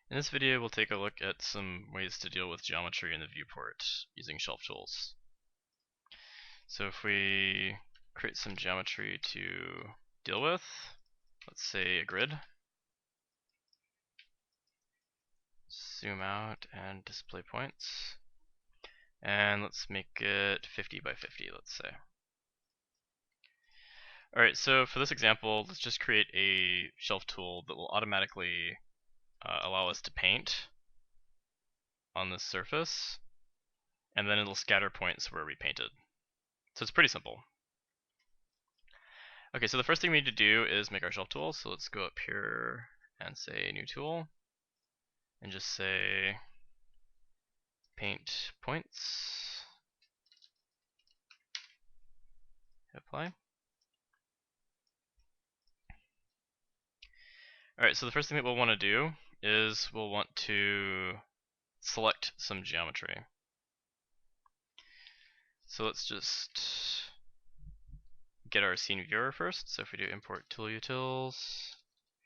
In this video, we'll take a look at some ways to deal with geometry in the viewport using shelf tools. So if we create some geometry to deal with, let's say a grid, zoom out and display points, and let's make it 50 by 50, let's say. Alright, so for this example, let's just create a shelf tool that will automatically allow us to paint on this surface, and then it'll scatter points where we painted. So it's pretty simple. Okay, so the first thing we need to do is make our shelf tool. So let's go up here and say new tool, and just say paint points, hit apply. Alright, so the first thing that we'll want to do is we'll want to select some geometry. So let's just get our scene viewer first. So if we do import tool utils,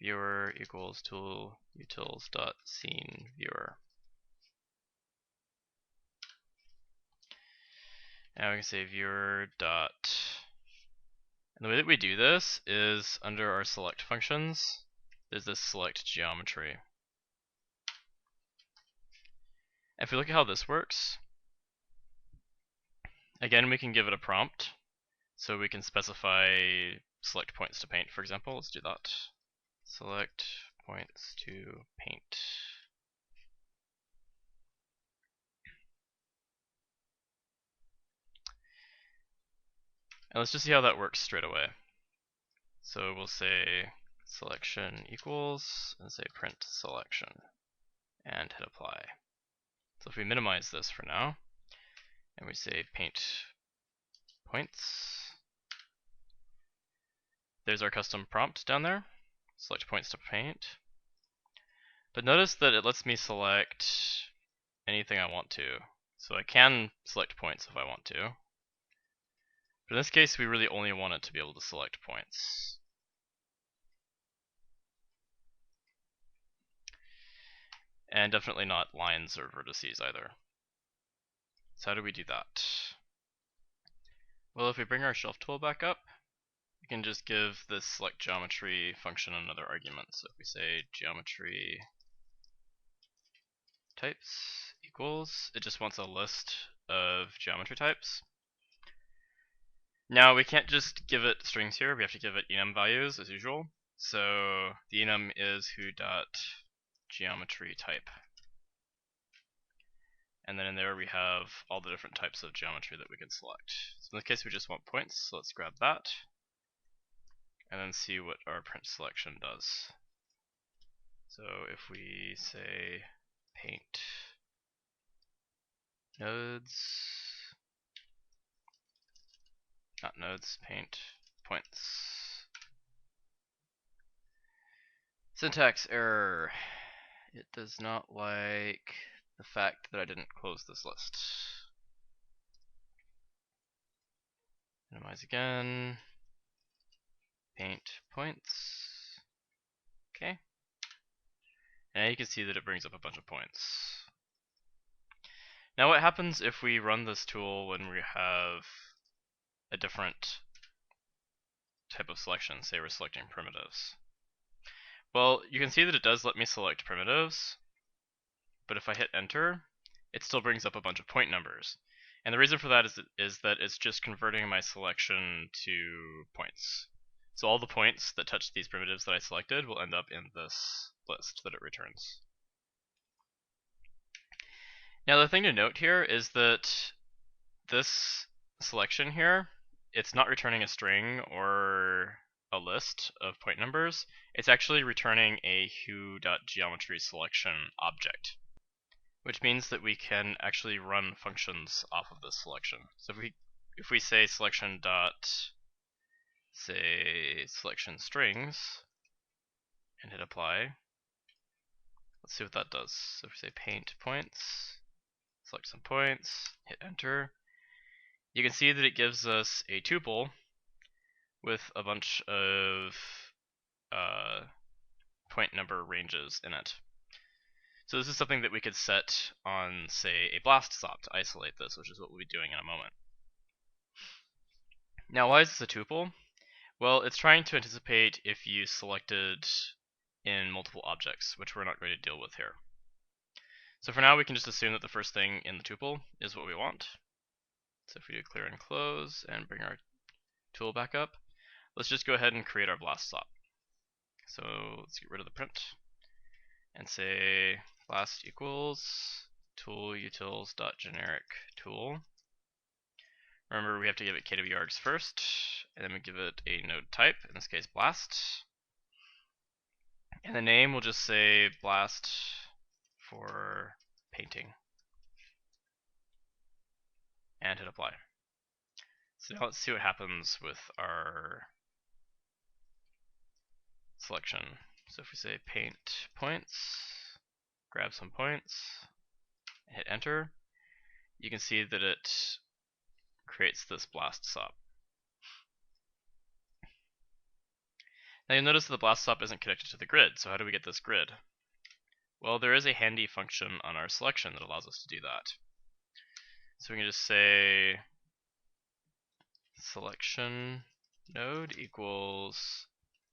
viewer equals tool utils dot scene viewer. Now we can say viewer dot, and the way that we do this is under our select functions, there's this select geometry. If we look at how this works, again we can give it a prompt, so we can specify select points to paint, for example. Let's do that. Select points to paint. And let's just see how that works straight away. So we'll say selection equals, and say print selection, and hit apply. So if we minimize this for now, and we say paint points, there's our custom prompt down there, select points to paint. But notice that it lets me select anything I want to. So I can select points if I want to. But in this case, we really only want it to be able to select points. And definitely not lines or vertices either. So how do we do that? Well, if we bring our shelf tool back up, we can just give this select geometry function another argument. So if we say geometry types equals, it just wants a list of geometry types. Now we can't just give it strings here, we have to give it enum values as usual. So the enum is who.geometry type. And then in there we have all the different types of geometry that we can select. So in this case we just want points, so let's grab that, and then see what our print selection does. So if we say paint nodes, not nodes, paint points. Syntax error. It does not like the fact that I didn't close this list. Minimize again. Paint points. Okay. And you can see that it brings up a bunch of points. Now what happens if we run this tool when we have a different type of selection? Say we're selecting primitives. Well, you can see that it does let me select primitives, but if I hit enter, it still brings up a bunch of point numbers. And the reason for that is that it's just converting my selection to points. So all the points that touch these primitives that I selected will end up in this list that it returns. Now the thing to note here is that this selection here, it's not returning a string or a list of point numbers. It's actually returning a who.geometry selection object, which means that we can actually run functions off of this selection. So if we say selection dot say selection strings and hit apply, let's see what that does. So if we say paint points, select some points, hit enter, you can see that it gives us a tuple with a bunch of point number ranges in it. So this is something that we could set on, say, a blast stop to isolate this, which is what we'll be doing in a moment. Now, why is this a tuple? Well, it's trying to anticipate if you selected in multiple objects, which we're not going to deal with here. So for now, we can just assume that the first thing in the tuple is what we want. So if we do clear and close and bring our tool back up, let's just go ahead and create our blast stop. So let's get rid of the print and say blast equals tool utils.generic tool. Remember, we have to give it kW args first, and then we give it a node type, in this case blast. And the name will just say blast for painting. And hit apply. So now let's see what happens with our selection. So if we say paint points, grab some points, hit enter, you can see that it creates this blast stop. Now you'll notice that the blast stop isn't connected to the grid, so how do we get this grid? Well, there is a handy function on our selection that allows us to do that. So we can just say selection node equals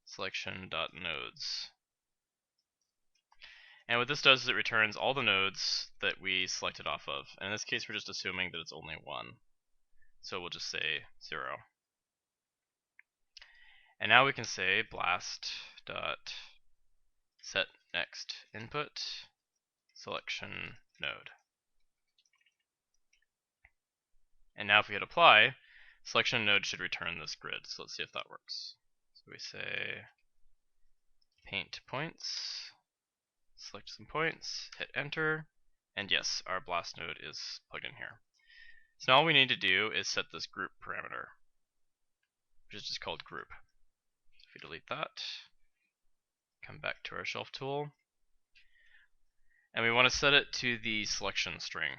selection.nodes. And what this does is it returns all the nodes that we selected off of. And in this case, we're just assuming that it's only one. So we'll just say 0. And now we can say blast dot set next input selection node. And now if we hit apply, selection node should return this grid. So let's see if that works. So we say paint points, select some points, hit enter, and yes, our blast node is plugged in here. So now all we need to do is set this group parameter, which is just called group. If we delete that, come back to our shelf tool, and we want to set it to the selection string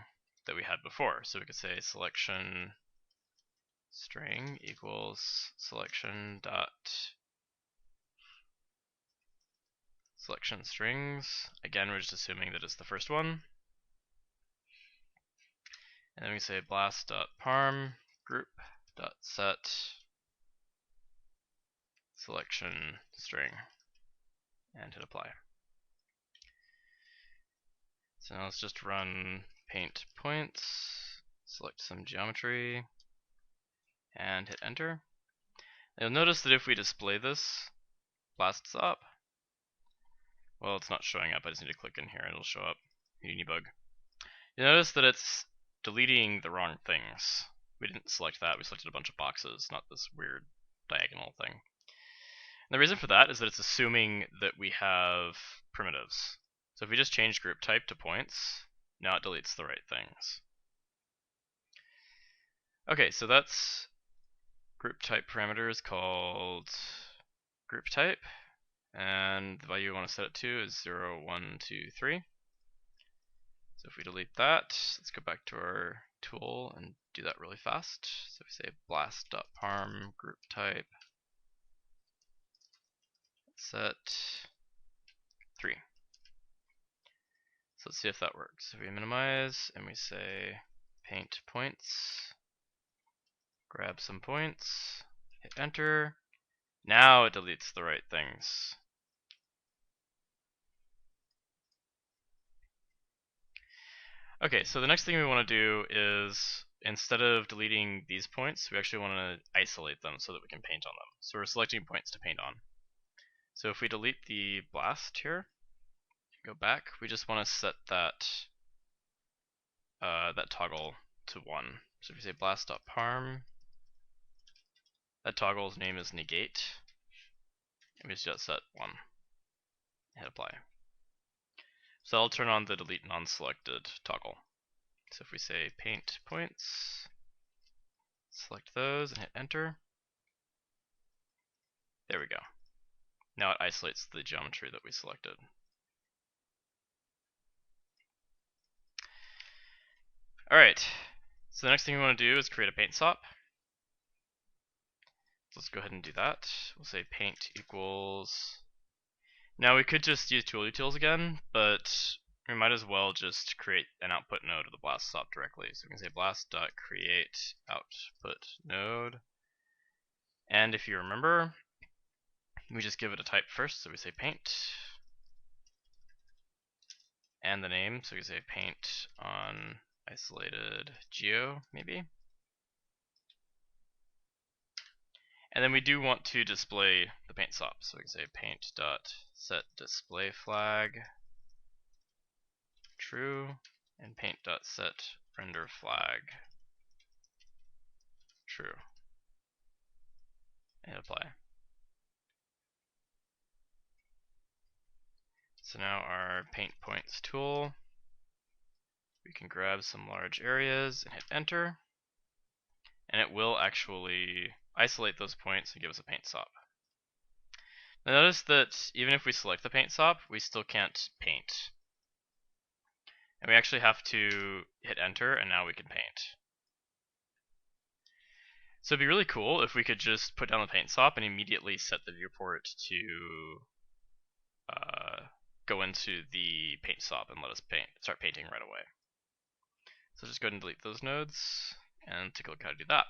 that we had before. So we could say selection string equals selection strings. Again, we're just assuming that it's the first one. And then we say blast.parm group.set selection string and hit apply. So now let's just run paint points, select some geometry, and hit enter. And you'll notice that if we display this blast stop, well, it's not showing up. I just need to click in here and it'll show up. Unibug. You'll notice that it's deleting the wrong things. We didn't select that. We selected a bunch of boxes, not this weird diagonal thing. And the reason for that is that it's assuming that we have primitives. So if we just change group type to points, now it deletes the right things. Okay, so that's group type parameter is called group type, and the value we want to set it to is 0, 1, 2, 3. So if we delete that, let's go back to our tool and do that really fast. So we say blast.parm group type set 3. So let's see if that works. If we minimize and we say paint points, grab some points, hit enter, now it deletes the right things. Okay, so the next thing we want to do is, instead of deleting these points, we actually want to isolate them so that we can paint on them. So we're selecting points to paint on. So if we delete the blast here, go back, we just want to set that that toggle to 1. So if we say blast.parm, that toggle's name is negate, and we just set 1. Hit apply. So I'll turn on the delete non-selected toggle. So if we say paint points, select those and hit enter. There we go. Now it isolates the geometry that we selected. Alright, so the next thing we want to do is create a paint stop. So let's go ahead and do that. We'll say paint equals. Now we could just use tool utils again, but we might as well just create an output node of the blast stop directly. So we can say blast.create output node. And if you remember, we just give it a type first, so we say paint. And the name, so we can say paint on isolated geo, maybe. And then we do want to display the paint stop, so we can say paint.setDisplayFlag true, and paint.setRenderFlag true, and apply. So now our paint points tool, we can grab some large areas and hit enter, and it will actually isolate those points and give us a paint stop. Now notice that even if we select the paint stop, we still can't paint. And we actually have to hit enter, and now we can paint. So it'd be really cool if we could just put down the paint stop and immediately set the viewport to go into the paint stop and let us start painting right away. So just go ahead and delete those nodes and take a look at how to do that.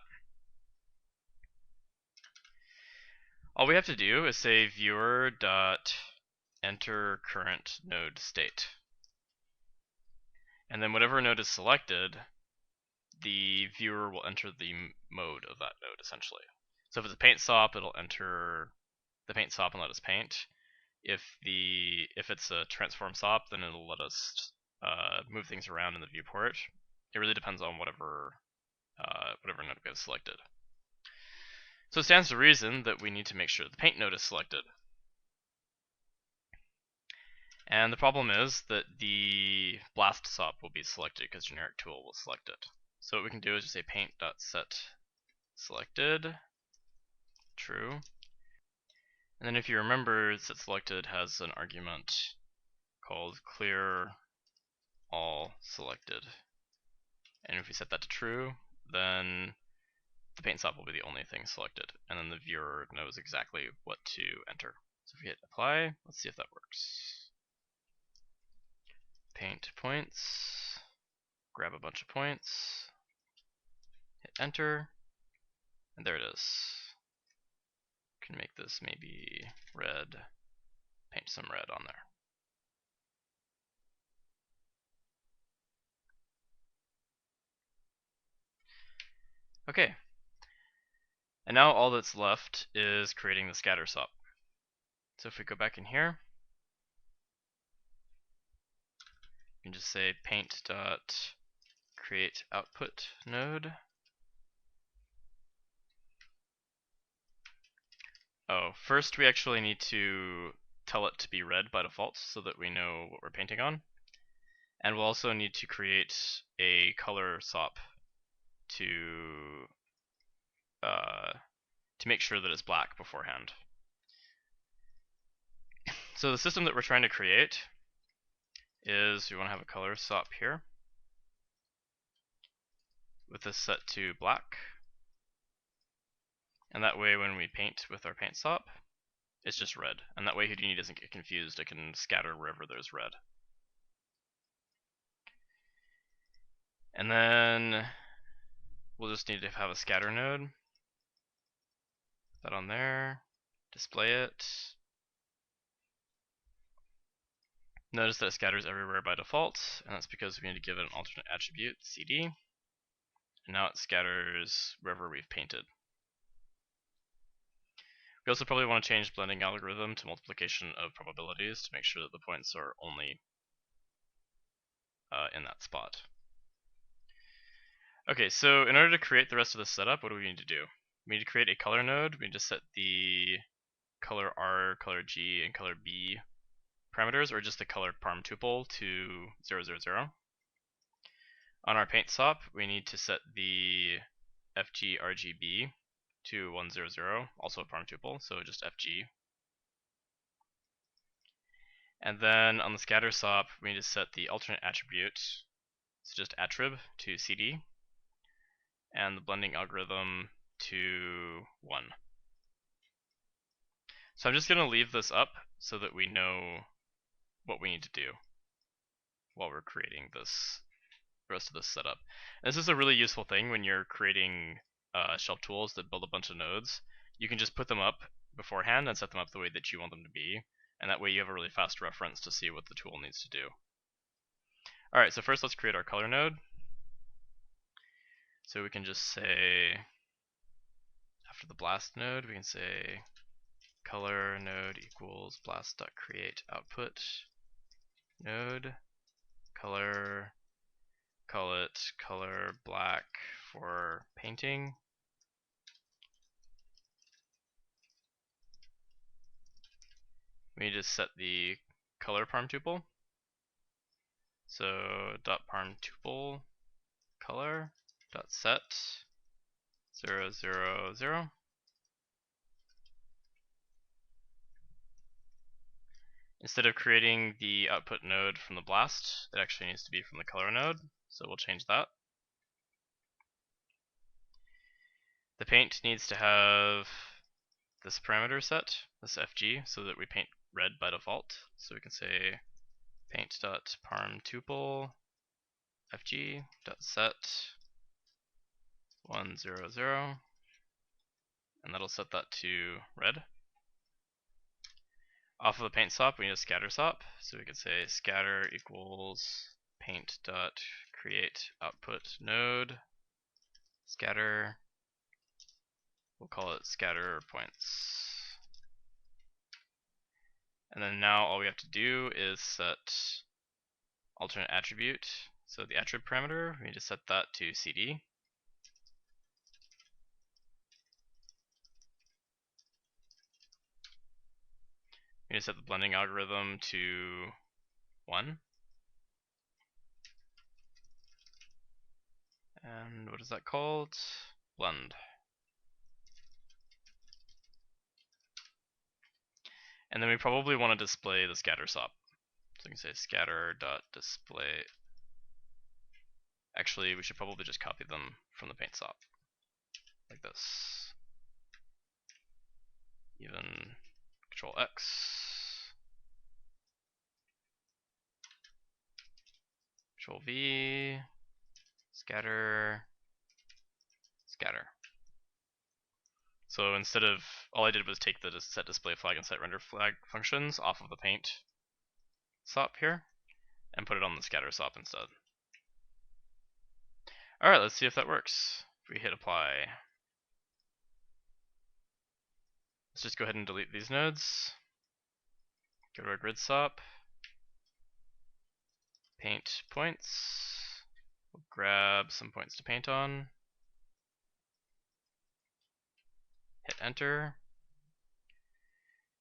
All we have to do is say viewer.enter current node state. And then whatever node is selected, the viewer will enter the mode of that node essentially. So if it's a paint stop, it'll enter the paint stop and let us paint. If it's a transform stop, then it'll let us move things around in the viewport. It really depends on whatever node we have selected. So it stands to reason that we need to make sure the paint node is selected. And the problem is that the blast stop will be selected because generic tool will select it. So what we can do is just say paint.setSelected true. And then if you remember, setSelected has an argument called clear all selected. And if we set that to true, then the paint stop will be the only thing selected, and then the viewer knows exactly what to enter. So if we hit apply, let's see if that works. Paint points, grab a bunch of points, hit enter, and there it is. Can make this maybe red, paint some red on there. Okay, and now all that's left is creating the scatter stop. So if we go back in here, you can just say paint.create output node. Oh, first we actually need to tell it to be red by default so that we know what we're painting on. And we'll also need to create a color SOP to make sure that it's black beforehand. So the system that we're trying to create is we want to have a color SOP here with this set to black. And that way when we paint with our paint SOP, it's just red. And that way Houdini doesn't get confused, it can scatter wherever there's red. And then we'll just need to have a scatter node. Put that on there, display it. Notice that it scatters everywhere by default, and that's because we need to give it an alternate attribute, CD. And now it scatters wherever we've painted. We also probably want to change blending algorithm to multiplication of probabilities to make sure that the points are only in that spot. Okay, so in order to create the rest of the setup, what do we need to do? We need to create a color node. We need to set the color R, color G, and color B parameters, or just the color parm tuple to 0, 0, 0. On our paint SOP, we need to set the FG RGB to 1, 0, 0, also a parm tuple, so just FG. And then on the scatter SOP, we need to set the alternate attribute, so just attrib to CD, and the blending algorithm to 1. So I'm just going to leave this up so that we know what we need to do. while we're creating this the rest of this setup. And this is a really useful thing when you're creating shelf tools that build a bunch of nodes. You can just put them up beforehand and set them up the way that you want them to be, and that way you have a really fast reference to see what the tool needs to do. Alright, so first let's create our color node. So we can just say, after the blast node, we can say color node equals blast.create output node color, call it color black for painting. We just set the color parm tuple. So dot parm tuple color dot set 0, 0, 0. Instead of creating the output node from the blast, it actually needs to be from the color node, so we'll change that. The paint needs to have this parameter set, this FG, so that we paint red by default. So we can say paint.parm tuple fg.set 1, 0, 0, and that'll set that to red. Off of the paint SOP, we need a scatter SOP, so we can say scatter equals paint.create output node scatter. We'll call it scatter points. And then now all we have to do is set alternate attribute. So the attribute parameter, we need to set that to CD. We need to set the blending algorithm to 1. And what is that called? Blend. And then we probably want to display the scatter SOP. So we can say scatter.display. Actually, we should probably just copy them from the paint SOP. Like this. Even Control X. Control V. Scatter. Scatter. So instead of, all I did was take the set display flag and set render flag functions off of the paint SOP here and put it on the scatter SOP instead. Alright, let's see if that works. If we hit apply, let's just go ahead and delete these nodes. Go to our grid SOP, paint points, we'll grab some points to paint on, hit enter.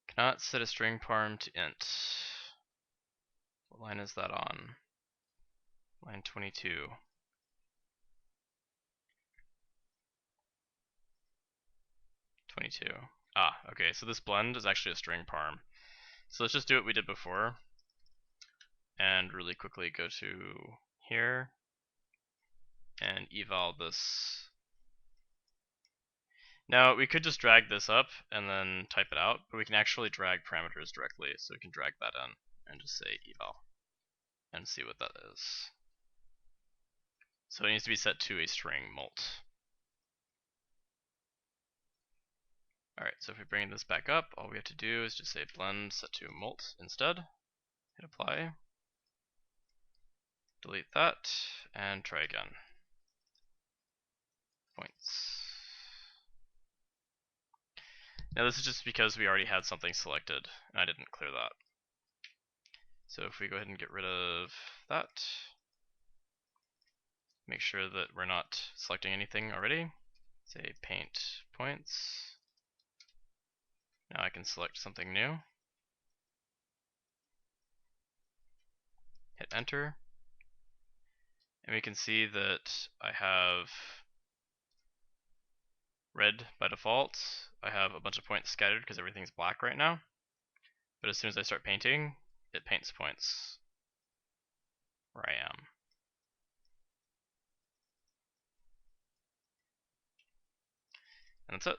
Cannot set a string parm to int. What line is that on? Line 22. 22. Ah, okay, so this blend is actually a string parm. So let's just do what we did before and really quickly go to here and eval this. Now we could just drag this up and then type it out, but we can actually drag parameters directly, so we can drag that in and just say eval and see what that is. So it needs to be set to a string molt. Alright, so if we bring this back up, all we have to do is just say blend set to molt instead, hit apply, delete that, and try again. Points. Now this is just because we already had something selected, and I didn't clear that. So if we go ahead and get rid of that, make sure that we're not selecting anything already, say paint points. Now I can select something new, hit enter, and we can see that I have red by default. I have a bunch of points scattered because everything's black right now, but as soon as I start painting, it paints points where I am. And that's it.